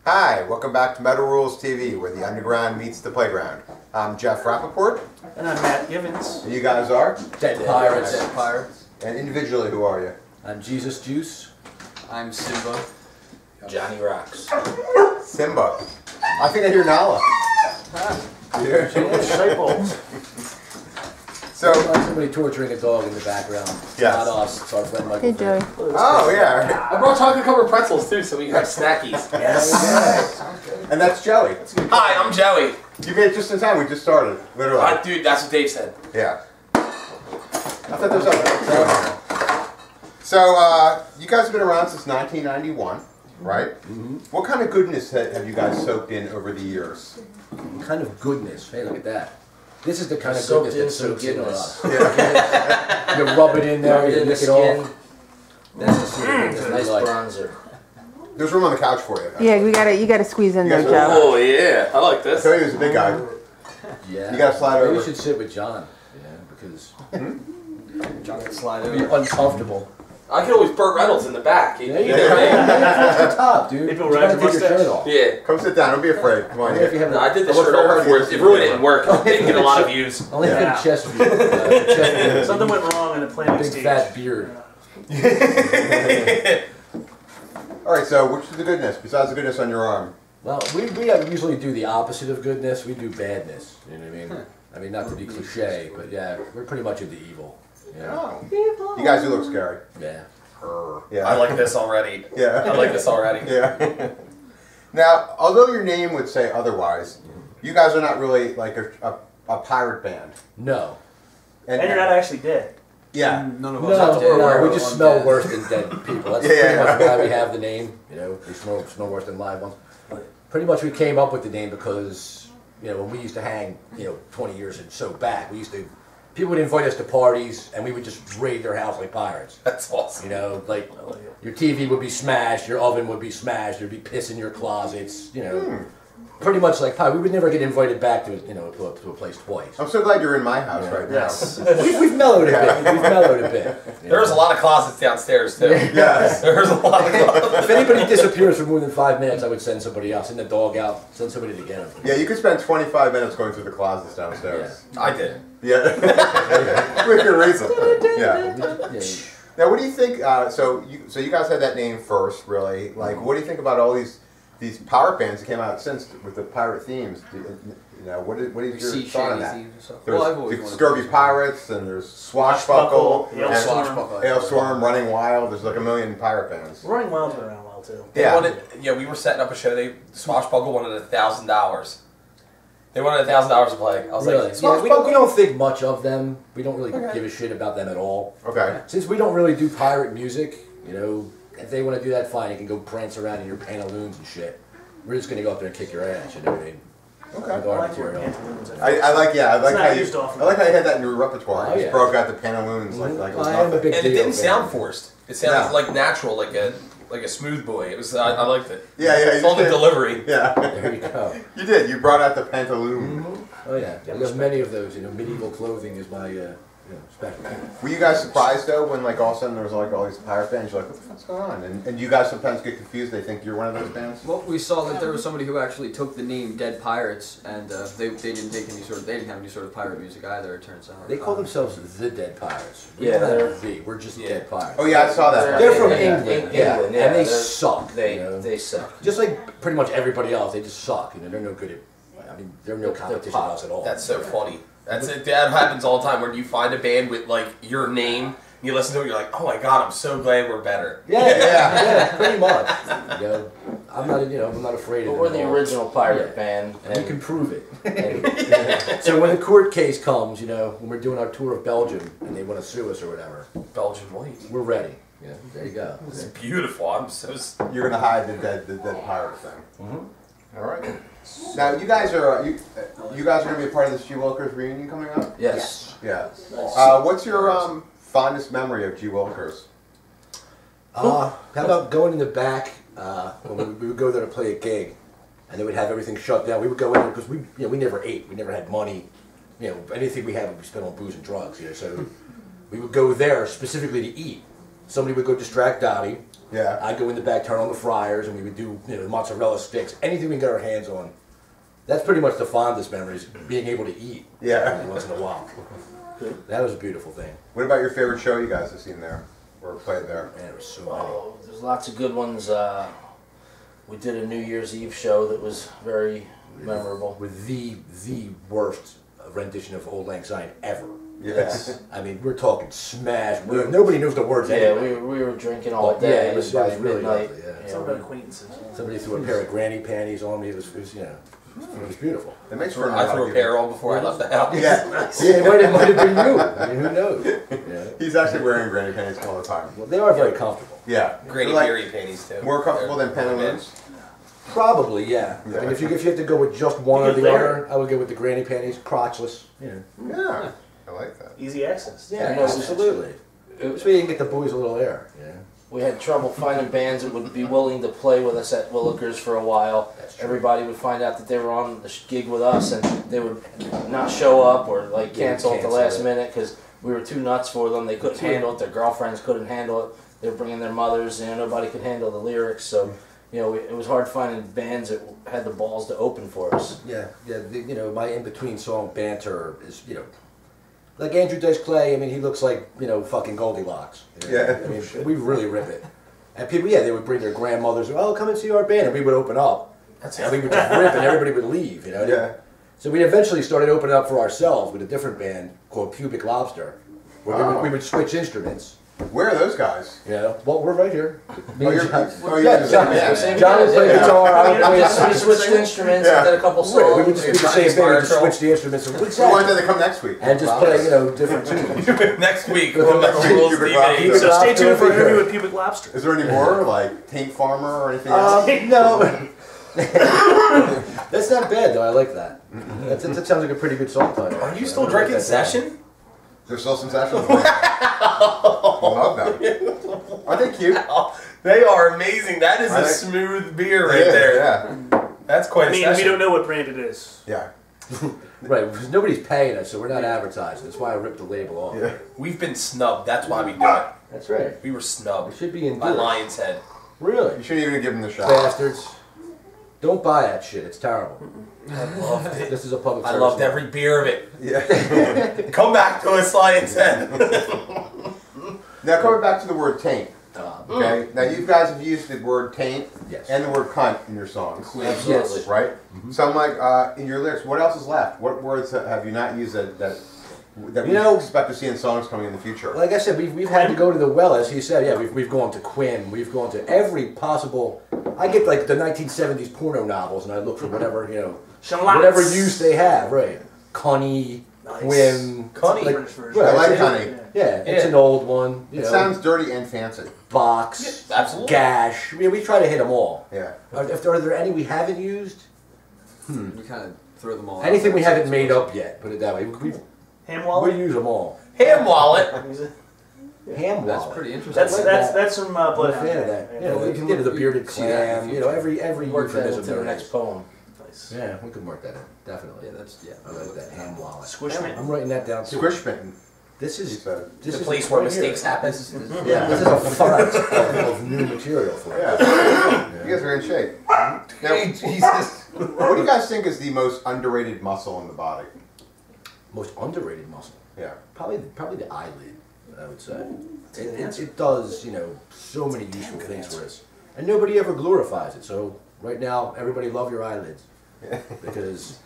Hi, welcome back to Metal Rules TV, where the underground meets the playground. I'm Jeff Rappaport. And I'm Matt Givens. And you guys are? Dead Pirates. And individually, who are you? I'm Jesus Juice. I'm Simba. Johnny Rocks. Simba. I think I hear Nala. So, somebody torturing a dog in the background. Yes. Not us. It's our friend Michael. Hey, Joey. oh yeah. I brought chocolate covered pretzels too, so we can have snackies. Yes. And that's Joey. Hi, I'm Joey. You made it just in time. We just started, literally. Dude, that's what Dave said. Yeah. I thought there was something. So, you guys have been around since 1991, right? Mm-hmm. What kind of goodness have you guys soaked in over the years? What kind of goodness? Hey, look at that. This is the kind of Soaked goodness that in soaks in on goodness. us. Yeah. You rub it in there, Rub it you in the lick it off. skin. That's the skin. It's a nice Like- bronzer. There's room on the couch for you. Yeah, you gotta squeeze in there, You Joe. guys Oh yeah, I like I this. tell you, he was a big guy. Yeah. You gotta slide Maybe over. you should sit with John. Yeah, because John can slide it'd be over. uncomfortable. I could always Burt Reynolds in the back. You know? Off the top, dude. Maybe You we'll gotta ride your take your shirt mustache. off. Yeah. Come sit down. Don't be afraid. Come on. Only if you have No, I did the I looked shirt very off hard before. to It see really the didn't work. It didn't get a lot of views. Only if you have a chest view. Chest Something went wrong in the planning Big stage. fat beard. All right. So, which is the goodness besides the goodness on your arm? Well, we usually do the opposite of goodness. We do badness. You know what I mean? I mean, not to be cliche, but yeah, we're pretty much into evil. Yeah. Oh. You guys do look scary. Yeah. Yeah. I like this already. Yeah. I like this already. Yeah. Now, although your name would say otherwise, you guys are not really like a pirate band. No. And you're not actually dead. Yeah. None of No, us are dead. no, we We're just all smell dead. worse than dead people. That's Yeah. pretty much why we have the name. You know, we smell worse than live ones. Pretty much we came up with the name because, you know, when we used to hang, 20 years and so back, people would invite us to parties and we would just raid their house like pirates. That's awesome. You know, like your TV would be smashed, your oven would be smashed, there'd be piss in your closets, pretty much like pirates. We would never get invited back to, to a place twice. I'm so glad you're in my house right now. Yes. We've mellowed a bit. We've mellowed a bit. There's a lot of closets downstairs too. Yes. There's a lot of closets. If anybody disappears for more than 5 minutes, I would send somebody else. Send the dog out. Send somebody to get him. Yeah, you could spend 25 minutes going through the closets downstairs. I did. Yeah. With your reason. Yeah. Yeah. Now, what do you think? So you guys had that name first, really. Like, what do you think about all these pirate bands that came out since with the pirate themes? What is your See thought on shady that? thieves and stuff. There's Well, I've always the wanted Scurvy to- Pirates, and there's Swashbuckle, Swashbuckle, and Swashbuckle. Hailstorm, Running Wild. There's like a million pirate bands. Running Wild's been around a while too. They Yeah. wanted, we were setting up a show. Swashbuckle wanted $1,000. They wanted $1,000 to play. I was Really? like, Yeah, we don't think much of them. We don't really give a shit about them at all. Okay. Since we don't really do pirate music, if they want to do that, fine. You can go prance around in your pantaloons and shit. We're just gonna go up there and kick your ass. You know what I mean? Okay. With I our like wearing material. pantaloons. I like not how you used often. I like how you had that in your repertoire. Oh, You just yeah. broke out the pantaloons like it was I am a nothing. big and it deal, didn't man. sound forced. It sounded No. like natural, like a smooth boy. It was. I liked it. Yeah, yeah. It's all the did. delivery. Yeah. There you go. You did. You brought out the pantaloon. Oh yeah, we have many of those. Medieval clothing is my specialty. Were you guys surprised though when like all of a sudden there was like all these pirate bands? You're like, what the fuck's going on? And you guys sometimes get confused. They think you're one of those bands. Well, we saw that there was somebody who actually took the name Dead Pirates, and they didn't take any sort of, they didn't have any sort of pirate music either. It turns out They call themselves the Dead Pirates. We Yeah, don't they're- have the. We're just Yeah. Dead Pirates. Oh yeah, I saw that. They're from Yeah, England, England, yeah, yeah, and they they're- suck. They suck. Just like pretty much everybody else, they just suck. They're no good at. I mean, they're no competition with us at all. That's so funny. That's it. That happens all the time when you find a band with like your name. And you listen to it, you're like, oh my god, I'm so glad we're better. Yeah, pretty much. I'm not, I'm not afraid of it. We're the at all. original pirate band. And you can prove it. So when the court case comes, when we're doing our tour of Belgium and they want to sue us or whatever, Belgian white. we're ready. There you go. It's beautiful. I'm so. You're gonna hide the dead pirate thing. All right. Now you guys are you guys are gonna be a part of this G. Wilkers reunion coming up. Yes. Yeah. What's your fondest memory of G. Wilkers? How about going in the back when we would go there to play a gig, and they would have everything shut down. We would go in because we never ate. We never had money. Anything we had would be spent on booze and drugs. So we would go there specifically to eat. Somebody would go distract Dottie. Yeah. I'd go in the back, turn on the fryers, and we would do the mozzarella sticks, anything we can get our hands on. That's pretty much the fondest memories, being able to eat. Yeah. Every once in a while. That was a beautiful thing. What about your favorite show you guys have seen there or played there? Man, it was so Oh, there's lots of good ones. We did a New Year's Eve show that was very memorable. With the worst rendition of Old Lang Syne ever. Yes. I mean, we're talking smash. Nobody knows the words Yeah, anyway. we were drinking all But, day. yeah, it was by really midnight. lovely, yeah. Yeah, Some about acquaintances. Somebody threw a pair of granny panties on me. It was it was beautiful. It makes for I threw a pair on before I left the house. Yeah. Yeah, it might have been you. I mean, who knows? Yeah. He's actually wearing granny panties all the time. Well, they are very comfortable. Yeah. Granny They're like period panties too. more comfortable than pantaloons. Probably, yeah. Yeah. I mean, if you have to go with just one or Good the layer. other, I would go with the granny panties, crotchless. Yeah. Yeah. I like that. Easy access. Yeah, no, absolutely. So you can get the boys a little air. Yeah. We had trouble finding bands that would be willing to play with us at Willikers for a while. That's true. Everybody would find out that they were on the gig with us, and they would not show up or like cancel at the cancel last it. minute because we were too nuts for them. They couldn't handle it. Their girlfriends couldn't handle it. They were bringing their mothers. Nobody could handle the lyrics. So, it was hard finding bands that had the balls to open for us. Yeah, yeah. My in-between song banter is, like Andrew Dice Clay. I mean, he looks like fucking Goldilocks. Yeah. I mean, we really rip it. And people, they would bring their grandmothers. Oh, come and see our band, and we would open up. And we would just rip, and everybody would leave. Yeah. So we eventually started opening up for ourselves with a different band called Pubic Lobster, where we would switch instruments. Where are those guys? Well, we're right here. Me Oh, and you're, John- oh, you're Yeah, John, yeah. John would play guitar. I would play We switched instruments Yeah. and did a couple Right, we songs. would just do the same thing. We just switch the instruments and So why don't they come next week? just play, different tunes. Next week, With we'll the- have Rules Pubic TV. Lobster. So stay Lobster tuned for an figure. interview with Pubic Lobster. Is there any more, like Taint Farmer or anything else? No. That's not bad though. I like that. That sounds like a pretty good song title. Are you still I like drinking that Session? There's still some sessions. I love them. Aren't they cute? They are amazing. That is I a think- smooth beer right Yeah, there. Yeah. That's quite I a mean, session. we don't know what brand it is. Yeah. Right, because nobody's paying us, so we're not advertising. That's why I ripped the label off. Yeah. We've been snubbed. That's why we do it. That's right. We were We snubbed should be in by good. Lion's Head. Really? You shouldn't even give them the shot. Bastards. Don't buy that shit. It's terrible. I loved it. This is a public I service. loved every beer of it. Yeah. Come back to us, Lion's Head. Now coming back to the word taint. Okay. Now you guys have used the word taint Yes. and the word cunt in your songs. Absolutely. Right? So I'm like, in your lyrics, what else is left? What words have you not used that we expect to see in songs coming in the future? Like I said, we've had to go to the well, as he said. Yeah, we've gone to Quinn. We've gone to every possible. I get like the 1970s porno novels, and I look for whatever whatever use they have. Right, Connie, Nice. Quinn, Connie. like, British version. I like it's- honey. Yeah, it's Yeah. an old one. It sounds dirty and fancy. Box, Yeah, absolutely. gash. I mean, we try to hit them all. Yeah. Are there any we haven't used? You kind of throw them all out Anything there. we haven't made up yet? Put it that way. Ham We wallet. use them all. Ham wallet. Ham That's wallet. pretty interesting. That's like that's that. that's some I'm a bloodhound. fan of that. Yeah. You know, we we can can get to the look- bearded see that in the clam. You know, every Work that euphemism into the there next is. poem. Nice. Yeah, we can work that in. Definitely. Yeah, that's I like that ham wallet. Squishman. I'm writing that down too. Squish mitten, This he is said. this The is place where right here. mistakes happen. Yeah, this is a font of new material for us. Yeah. You guys are in shape. Now, Hey, Jesus. what do you guys think is the most underrated muscle in the body? Most underrated muscle. Yeah. Probably the eyelid. I would say. It does so many useful things for us, and nobody ever glorifies it. So right now, everybody love your eyelids because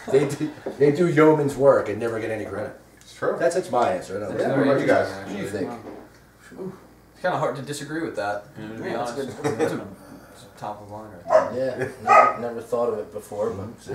they do yeoman's work and never get any credit. It's true. That's my answer. I don't know. Yeah, what about you guys? What do you think? It's kind of hard to disagree with that, to be Yeah, it's honest. good. It's top of line right there. Yeah, never thought of it before, but See,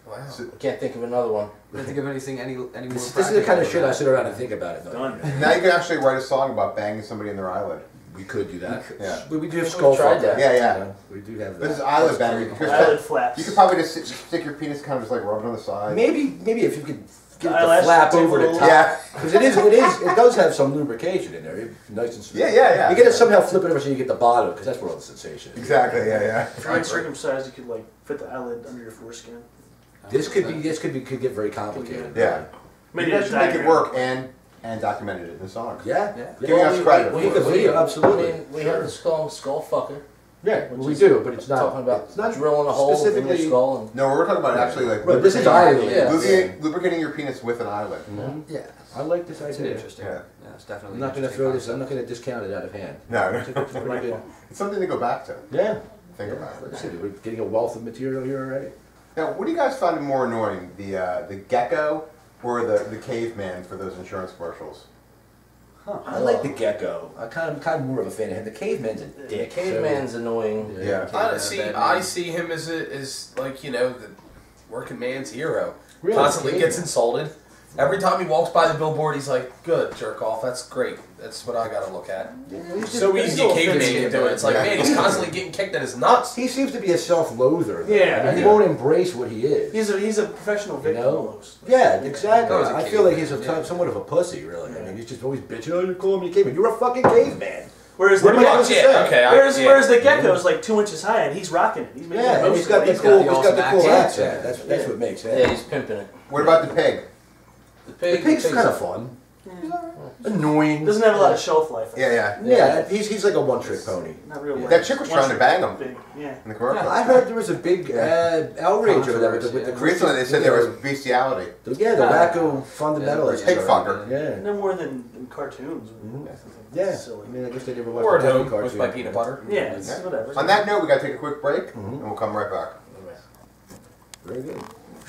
Wow. I can't think of another one. I can't think of anything any more this is the kind of shit I sit around and think about it. Though. Done. Now you can actually write a song about banging somebody in their eyelid. We could do that. Yeah. But we do have We've skull tried fuck. that. Yeah, yeah. You know, we do have This is that. eyelid banging. Eyelid flaps. You could probably just stick your penis kind of just like rub it on the side. Maybe if you could get the Eyelash flap tip over a the little- top. Yeah. Because it does have some lubrication in there. Nice and smooth. Yeah. You get it somehow flip it over so you get the bottom, because that's where all the sensation is. Exactly. Yeah. If you're uncircumcised, you could like fit the eyelid under your foreskin. This could get very complicated. Yeah. Maybe You guys a should make it diagram. work and and documented it in songs. Yeah. Giving us credit. We could believe, absolutely. I mean, we have to call him skull fucker. Yeah, Which we is do, but it's not. Talking about it's not drilling a hole in your specifically- skull. And, No, we're talking about actually like Right, this is lubricating, eyelid. lubricating your penis with an eyelid. Yeah, I like this It's idea. interesting. Yeah. Yeah, it's definitely. I'm not going to interesting throw this. I'm concept. not going to discount it out of hand. No, I think it's no. pretty good. It's something to go back to. Yeah. Think about it. Like I said, we're getting a wealth of material here already. Now, what do you guys find more annoying, the gecko or the caveman for those insurance commercials? I like the gecko. I'm kind of more of a fan of him. The caveman's a dick. caveman's annoying. Yeah. I see him as like, you know, the working man's hero. Really? Constantly Caveman. gets insulted. Every time he walks by the billboard, he's like, "Good, jerk off. That's great. That's what I got to look at." So easy to caveman can do it. It's like, man, he's constantly getting kicked in his nuts. He seems to be a self-loather. though. Yeah. I mean, he won't embrace what he is. He's a professional victim know? almost. Yeah, exactly. That was a I feel like he's caveman, somewhat of a pussy, really. I mean, he's just always bitching. Oh, you call me a caveman. You're a fucking caveman. Whereas What the am I supposed to say? Okay. whereas the gecko's like 2 inches high and he's rocking it. He's making Yeah, the and most he's got of the it. cool, the he's got the awesome cool accent. accent. That's what makes Yeah, it. he's pimping it. What about the pig? The The pig's kind of fun. Annoying. Doesn't have a lot of shelf life. Yeah. Yeah, he's like a one-trick pony. Not real. That chick was trying to bang him Big. Yeah. in the commercial. I heard there was a big outrage over that with the Recently, they said there was bestiality. the wacko fundamentalist. Pig fucker. Yeah. No more than in cartoons. Yeah. Silly. I mean, I guess they never Or watched at the home cartoon. with my peanut butter. Yeah, it's whatever. On that note, we got to take a quick break, and we'll come right back. Very good.